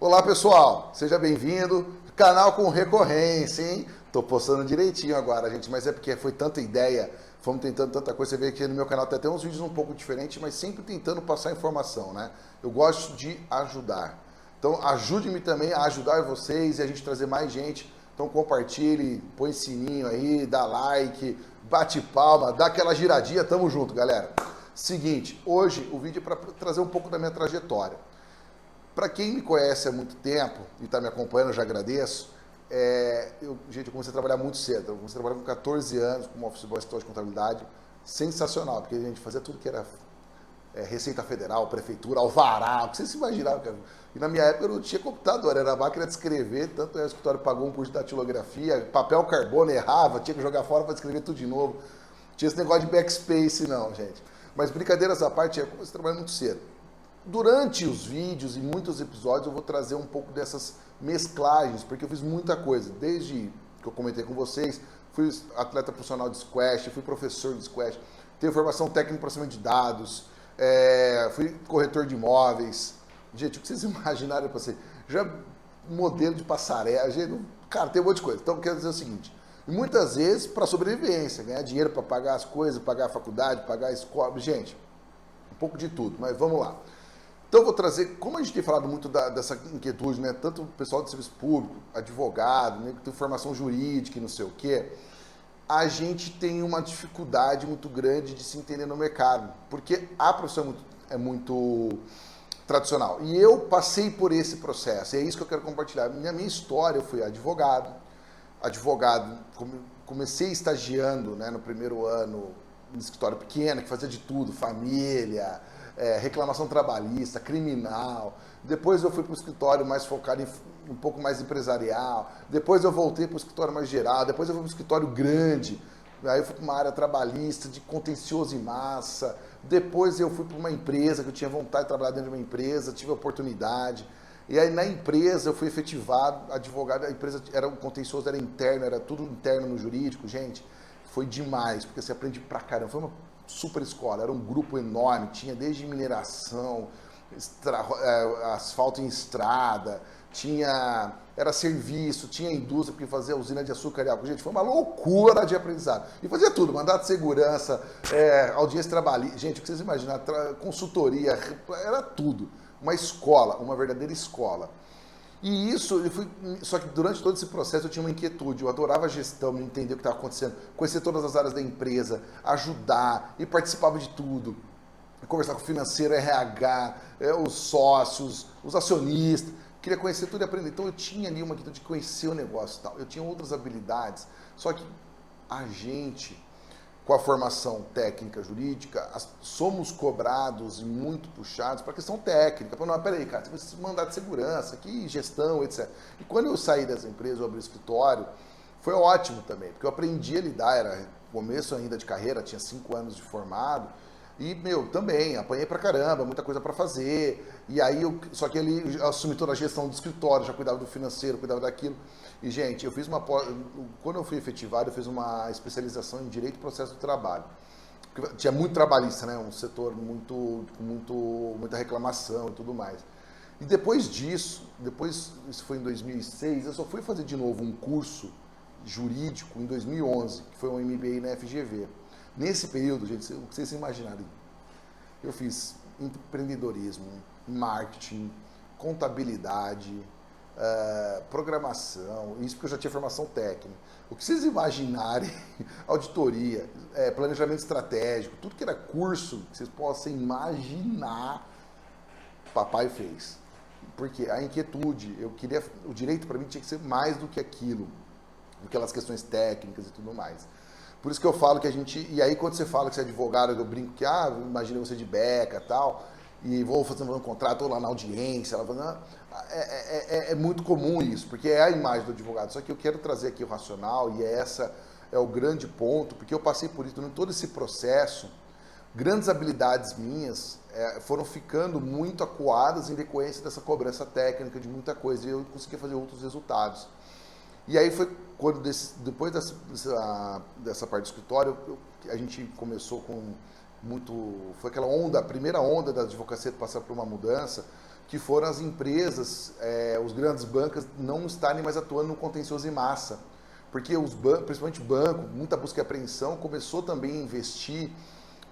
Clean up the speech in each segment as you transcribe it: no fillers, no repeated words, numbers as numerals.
Olá pessoal, seja bem-vindo, canal com recorrência, hein? Tô postando direitinho agora, gente, mas é porque foi tanta ideia, fomos tentando tanta coisa, você vê que no meu canal tem até uns vídeos um pouco diferentes, mas sempre tentando passar informação, né? Eu gosto de ajudar, então ajude-me também a ajudar vocês e a gente trazer mais gente, então compartilhe, põe sininho aí, dá like, bate palma, dá aquela giradinha, tamo junto, galera. Seguinte, hoje o vídeo é para trazer um pouco da minha trajetória. Para quem me conhece há muito tempo e está me acompanhando, eu já agradeço. Gente, eu comecei a trabalhar muito cedo. Eu comecei a trabalhar com 14 anos, como office boy de contabilidade. Sensacional, porque a gente fazia tudo que era Receita Federal, Prefeitura, Alvará, o que vocês se imaginavam. Cara. E na minha época eu não tinha computador, era a máquina de escrever, tanto o escritório pagou um curso de datilografia, papel carbono errava, tinha que jogar fora para escrever tudo de novo. Não tinha esse negócio de backspace não, gente. Mas brincadeiras à parte, eu comecei a trabalhar muito cedo. Durante os vídeos e muitos episódios eu vou trazer um pouco dessas mesclagens, porque eu fiz muita coisa, desde que eu comentei com vocês, fui atleta profissional de squash, fui professor de squash, tenho formação técnica em processamento de dados, fui corretor de imóveis, gente, o que vocês imaginaram para ser? Já modelo de passarela, gente, cara, tem um monte de coisa. Então eu quero dizer o seguinte, muitas vezes para sobrevivência, ganhar dinheiro para pagar as coisas, pagar a faculdade, pagar a escola, gente, um pouco de tudo, mas vamos lá. Então eu vou trazer, como a gente tem falado muito dessa inquietude, né? Tanto o pessoal do serviço público, advogado, né? Que tem formação jurídica e não sei o quê, a gente tem uma dificuldade muito grande de se entender no mercado, porque a profissão é muito tradicional. E eu passei por esse processo, e é isso que eu quero compartilhar. Na minha história, eu fui advogado, comecei estagiando, né, no primeiro ano, no escritório pequeno, que fazia de tudo, família, reclamação trabalhista, criminal. Depois eu fui para o escritório mais focado um pouco mais empresarial. Depois eu voltei para o escritório mais geral. Depois eu fui para o escritório grande. Aí eu fui para uma área trabalhista, de contencioso em massa. Depois eu fui para uma empresa, que eu tinha vontade de trabalhar dentro de uma empresa, tive a oportunidade. E aí na empresa eu fui efetivado, advogado, a empresa era um contencioso, era interno, era tudo interno no jurídico, gente. Foi demais, porque você aprende pra caramba. Foi uma super escola, era um grupo enorme, tinha desde mineração, asfalto em estrada, era serviço, tinha indústria, porque fazia usina de açúcar e álcool. Gente, foi uma loucura de aprendizado. E fazia tudo, mandato de segurança, audiência trabalhista, gente, o que vocês imaginam, consultoria, era tudo. Uma escola, uma verdadeira escola. E isso, só que durante todo esse processo eu tinha uma inquietude, eu adorava a gestão, entender o que estava acontecendo, conhecer todas as áreas da empresa, ajudar, e participava de tudo, conversar com o financeiro, RH, os sócios, os acionistas, queria conhecer tudo e aprender. Então eu tinha ali uma inquietude de conhecer o negócio e tal, eu tinha outras habilidades, só que a gente, com a formação técnica jurídica, somos cobrados e muito puxados para a questão técnica. Não, peraí, cara, você precisa mandar de segurança, aqui, gestão, etc. E quando eu saí dessa empresa, eu abri o escritório, foi ótimo também, porque eu aprendi a lidar, era começo ainda de carreira, tinha 5 anos de formado, e, também, apanhei pra caramba, muita coisa para fazer, e aí, só que ele assumi toda a gestão do escritório, já cuidava do financeiro, cuidava daquilo. E, gente, quando eu fui efetivado, eu fiz uma especialização em Direito e Processo do Trabalho. Porque tinha muito trabalhista, né? Um setor muita reclamação e tudo mais. E depois disso, isso foi em 2006, eu só fui fazer de novo um curso jurídico em 2011, que foi um MBA na FGV. Nesse período, gente, o que vocês imaginarem, eu fiz empreendedorismo, marketing, contabilidade, programação, isso porque eu já tinha formação técnica. O que vocês imaginarem, auditoria, planejamento estratégico, tudo que era curso que vocês possam imaginar, papai fez. Porque a inquietude, o direito para mim tinha que ser mais do que aquilo, aquelas questões técnicas e tudo mais. Por isso que eu falo que e aí quando você fala que você é advogado, eu brinco que, imagina você de beca e tal, e vou fazer um contrato, ou lá na audiência, é muito comum isso, porque é a imagem do advogado. Só que eu quero trazer aqui o racional, e essa é o grande ponto, porque eu passei por isso, durante todo esse processo, grandes habilidades minhas foram ficando muito acuadas em decorrência dessa cobrança técnica de muita coisa, e eu consegui fazer outros resultados. E aí foi quando, depois dessa parte do escritório, a gente começou com foi aquela onda, a primeira onda da advocacia passar por uma mudança, que foram as empresas, os grandes bancos não estarem mais atuando no contencioso em massa. Porque os bancos, principalmente banco, muita busca e apreensão, começou também a investir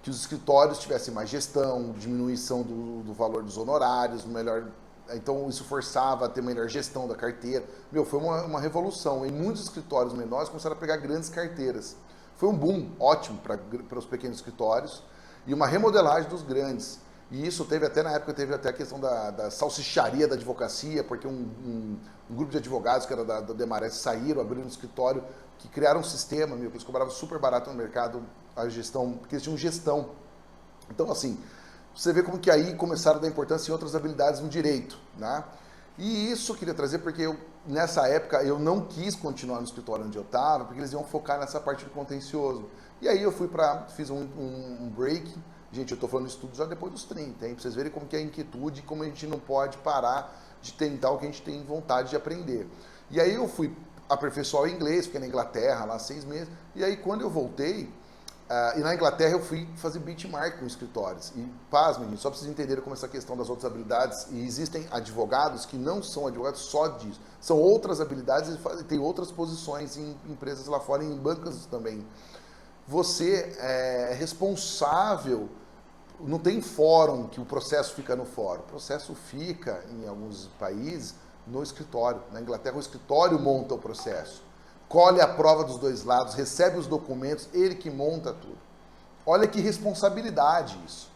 que os escritórios tivessem mais gestão, diminuição do valor dos honorários, melhor. Então isso forçava a ter melhor gestão da carteira. Foi uma revolução. Em muitos escritórios menores começaram a pegar grandes carteiras. Foi um boom ótimo para os pequenos escritórios e uma remodelagem dos grandes. E isso teve até, na época, teve até a questão da salsicharia da advocacia, porque um grupo de advogados que era da Demarest saíram, abriram um escritório, que criaram um sistema, que eles cobravam super barato no mercado a gestão, porque eles tinham gestão. Então, assim, você vê como que aí começaram a dar importância em outras habilidades no direito, né? E isso eu queria trazer porque nessa época eu não quis continuar no escritório onde eu estava, porque eles iam focar nessa parte do contencioso. E aí eu fiz um break. Gente, eu estou falando isso tudo já depois dos 30, hein? Para vocês verem como que é a inquietude e como a gente não pode parar de tentar o que a gente tem vontade de aprender. E aí eu fui aperfeiçoar o inglês, fiquei na Inglaterra lá 6 meses. E aí quando eu voltei, e na Inglaterra eu fui fazer benchmark com escritórios. E pasmem, gente, só para vocês entenderem como essa questão das outras habilidades, e existem advogados que não são advogados só disso. São outras habilidades e tem outras posições em empresas lá fora, em bancos também. Você é responsável. Não tem fórum que o processo fica no fórum. O processo fica, em alguns países, no escritório. Na Inglaterra, o escritório monta o processo. Colhe a prova dos dois lados, recebe os documentos, ele que monta tudo. Olha que responsabilidade isso.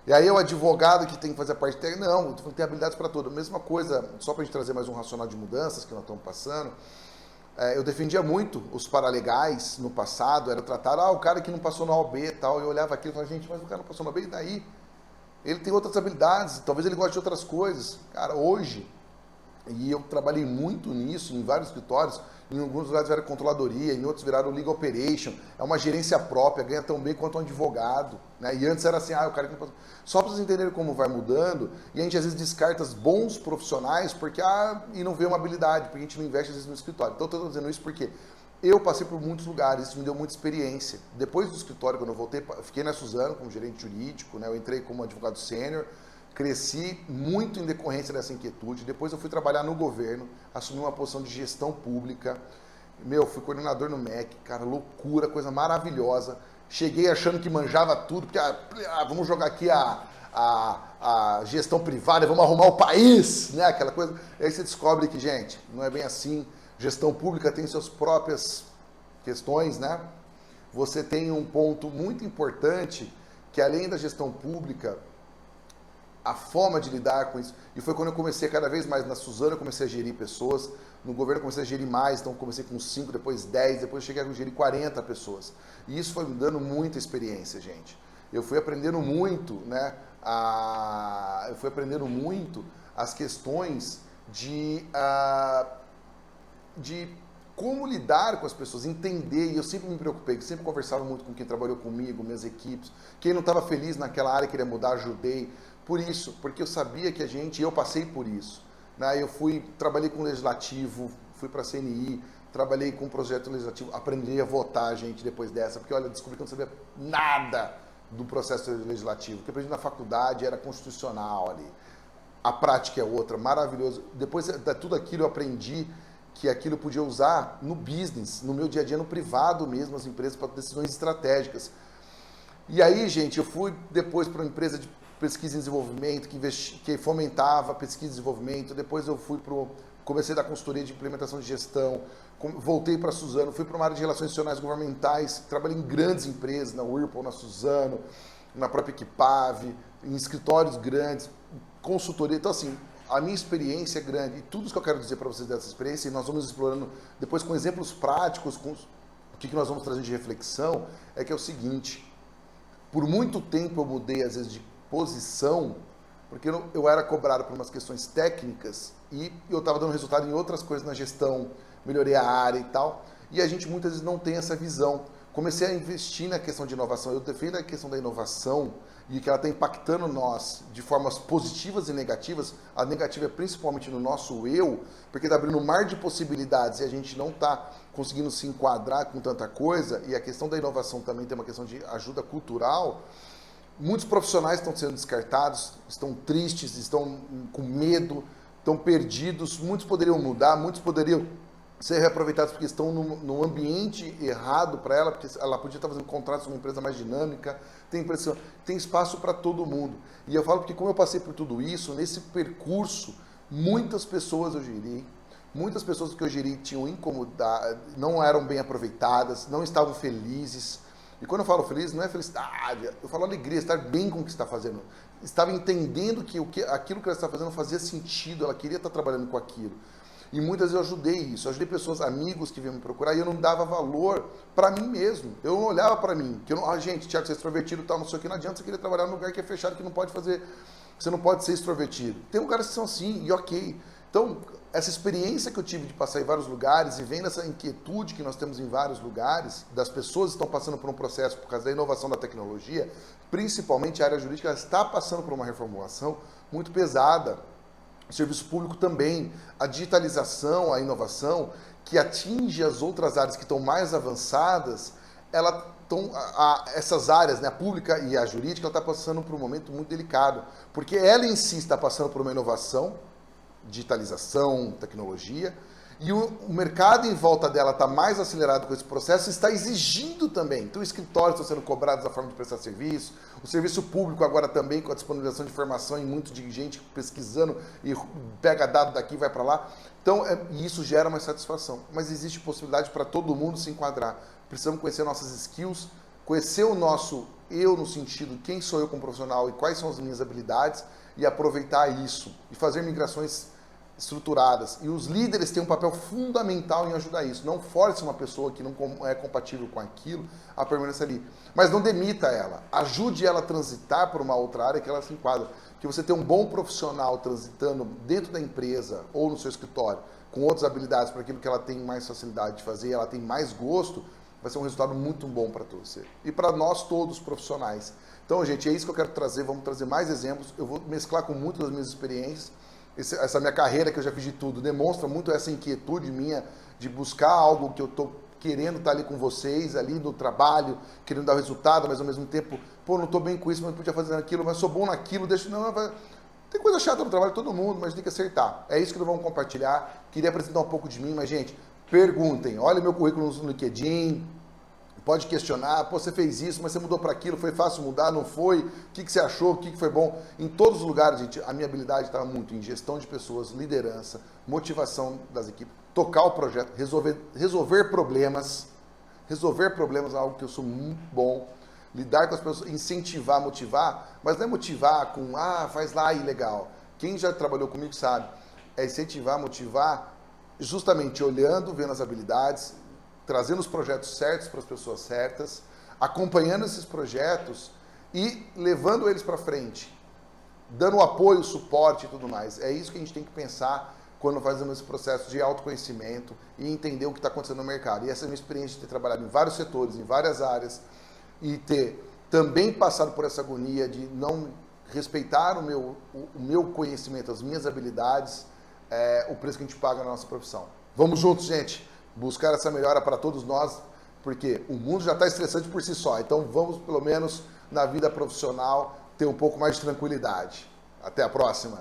E aí o advogado que tem que fazer a parte técnica, não, tem habilidades para tudo. A mesma coisa, só para a gente trazer mais um racional de mudanças que nós estamos passando, eu defendia muito os paralegais no passado, era tratar, o cara que não passou na OAB e tal, eu olhava aquilo e falava, gente, mas o cara não passou na OAB, e daí? Ele tem outras habilidades, talvez ele goste de outras coisas. Cara, hoje, e eu trabalhei muito nisso, em vários escritórios, em alguns lugares viraram controladoria, em outros viraram legal operation, é uma gerência própria, ganha tão bem quanto um advogado, né? E antes era assim, o cara que não passou. Só para vocês entenderem como vai mudando, e a gente às vezes descarta bons profissionais porque, e não vê uma habilidade, porque a gente não investe às vezes no escritório. Então eu estou dizendo isso porque eu passei por muitos lugares, isso me deu muita experiência. Depois do escritório, quando eu voltei, fiquei na Suzano como gerente jurídico, né? Eu entrei como advogado sênior, cresci muito em decorrência dessa inquietude. Depois eu fui trabalhar no governo, assumi uma posição de gestão pública. Fui coordenador no MEC, cara, loucura, coisa maravilhosa. Cheguei achando que manjava tudo, porque vamos jogar aqui a gestão privada, vamos arrumar o país, né? Aquela coisa. E aí você descobre que, gente, não é bem assim. Gestão pública tem suas próprias questões, né? Você tem um ponto muito importante, que além da gestão pública, a forma de lidar com isso. E foi quando eu comecei cada vez mais na Suzano, eu comecei a gerir pessoas. No governo eu comecei a gerir mais, então comecei com 5, depois 10, depois cheguei a gerir 40 pessoas. E isso foi me dando muita experiência, gente. Eu fui aprendendo muito, né? Eu fui aprendendo muito as questões de como lidar com as pessoas, entender, e eu sempre me preocupei, sempre conversava muito com quem trabalhou comigo, minhas equipes, quem não estava feliz naquela área, queria mudar, ajudei. Por isso, porque eu sabia que eu passei por isso. Né? Trabalhei com legislativo, fui para a CNI, trabalhei com projeto legislativo, aprendi a votar, gente, depois dessa, porque olha, descobri que eu não sabia nada do processo legislativo. O que eu aprendi na faculdade era constitucional ali. A prática é outra, maravilhoso. Depois de tudo aquilo eu aprendi que aquilo eu podia usar no business, no meu dia a dia, no privado mesmo, as empresas, para decisões estratégicas. E aí, gente, eu fui depois para uma empresa de pesquisa e desenvolvimento, que fomentava pesquisa e desenvolvimento. Depois eu comecei a dar consultoria de implementação de gestão, voltei para a Suzano, fui para uma área de relações institucionais governamentais, trabalhei em grandes empresas, na Whirlpool, na Suzano, na própria Equipave, em escritórios grandes, consultoria. Então, assim, a minha experiência é grande. E tudo isso que eu quero dizer para vocês dessa experiência, e nós vamos explorando depois com exemplos práticos, com o que nós vamos trazer de reflexão, é que é o seguinte: por muito tempo eu mudei, às vezes, de posição, porque eu era cobrado por umas questões técnicas e eu estava dando resultado em outras coisas na gestão, melhorei a área e tal, e a gente muitas vezes não tem essa visão. Comecei a investir na questão de inovação, eu defendo a questão da inovação e que ela está impactando nós de formas positivas e negativas. A negativa é principalmente no nosso eu, porque está abrindo um mar de possibilidades e a gente não está conseguindo se enquadrar com tanta coisa, e a questão da inovação também tem uma questão de ajuda cultural. Muitos profissionais estão sendo descartados, estão tristes, estão com medo, estão perdidos. Muitos poderiam mudar, muitos poderiam ser reaproveitados porque estão no ambiente errado para ela, porque ela podia estar fazendo contratos com uma empresa mais dinâmica. Tem espaço para todo mundo. E eu falo porque como eu passei por tudo isso, nesse percurso, muitas pessoas eu gerei, muitas pessoas que eu gerei tinham incomodado, não eram bem aproveitadas, não estavam felizes. E quando eu falo feliz, não é felicidade, eu falo alegria, estar bem com o que está fazendo. Estava entendendo que aquilo que ela está fazendo fazia sentido, ela queria estar trabalhando com aquilo. E muitas vezes eu ajudei isso, eu ajudei pessoas, amigos que vinham me procurar e eu não dava valor para mim mesmo. Eu não olhava para mim, que eu não, gente, Thiago, você é extrovertido e tal, não sei o que, não adianta você querer trabalhar num lugar que é fechado, que não pode fazer, você não pode ser extrovertido. Tem lugares que são assim, e ok. Então, essa experiência que eu tive de passar em vários lugares e vendo essa inquietude que nós temos em vários lugares, das pessoas que estão passando por um processo por causa da inovação da tecnologia, principalmente a área jurídica, ela está passando por uma reformulação muito pesada. O serviço público também, a digitalização, a inovação, que atinge as outras áreas que estão mais avançadas, essas áreas, né, a pública e a jurídica, ela está passando por um momento muito delicado, porque ela em si está passando por uma inovação, digitalização, tecnologia, e o mercado em volta dela está mais acelerado com esse processo, está exigindo também. Então, escritórios estão sendo cobrados da forma de prestar serviço, o serviço público agora também com a disponibilização de informação e muito de gente pesquisando e pega dado daqui e vai para lá. Então, e isso gera uma satisfação. Mas existe possibilidade para todo mundo se enquadrar. Precisamos conhecer nossas skills, conhecer o nosso eu no sentido quem sou eu como profissional e quais são as minhas habilidades e aproveitar isso e fazer migrações estruturadas. E os líderes têm um papel fundamental em ajudar isso. Não force uma pessoa que não é compatível com aquilo a permanecer ali. Mas não demita ela. Ajude ela a transitar por uma outra área que ela se enquadra. Que você ter um bom profissional transitando dentro da empresa ou no seu escritório com outras habilidades para aquilo que ela tem mais facilidade de fazer, ela tem mais gosto, vai ser um resultado muito bom para você. E para nós todos profissionais. Então, gente, é isso que eu quero trazer. Vamos trazer mais exemplos. Eu vou mesclar com muitas das minhas experiências. Essa minha carreira que eu já fiz de tudo demonstra muito essa inquietude minha de buscar algo que eu estou querendo estar ali com vocês, ali no trabalho, querendo dar o resultado, mas ao mesmo tempo, pô, não estou bem com isso, mas podia fazer aquilo, mas sou bom naquilo, deixa... Não, tem coisa chata no trabalho, todo mundo, mas tem que acertar. É isso que nós vamos compartilhar. Queria apresentar um pouco de mim, mas, gente, perguntem. Olha meu currículo no LinkedIn, pode questionar, pô, você fez isso, mas você mudou para aquilo, foi fácil mudar, não foi? O que você achou, o que foi bom? Em todos os lugares, gente, a minha habilidade estava muito em gestão de pessoas, liderança, motivação das equipes, tocar o projeto, resolver problemas. Resolver problemas é algo que eu sou muito bom. Lidar com as pessoas, incentivar, motivar, mas não é motivar com, faz lá e legal. Quem já trabalhou comigo sabe, é incentivar, motivar, justamente olhando, vendo as habilidades, trazendo os projetos certos para as pessoas certas, acompanhando esses projetos e levando eles para frente, dando apoio, suporte e tudo mais. É isso que a gente tem que pensar quando fazemos esse processo de autoconhecimento e entender o que está acontecendo no mercado. E essa é a minha experiência de ter trabalhado em vários setores, em várias áreas, e ter também passado por essa agonia de não respeitar o meu conhecimento, as minhas habilidades, o preço que a gente paga na nossa profissão. Vamos juntos, gente! Buscar essa melhora para todos nós, porque o mundo já está estressante por si só. Então vamos, pelo menos, na vida profissional, ter um pouco mais de tranquilidade. Até a próxima!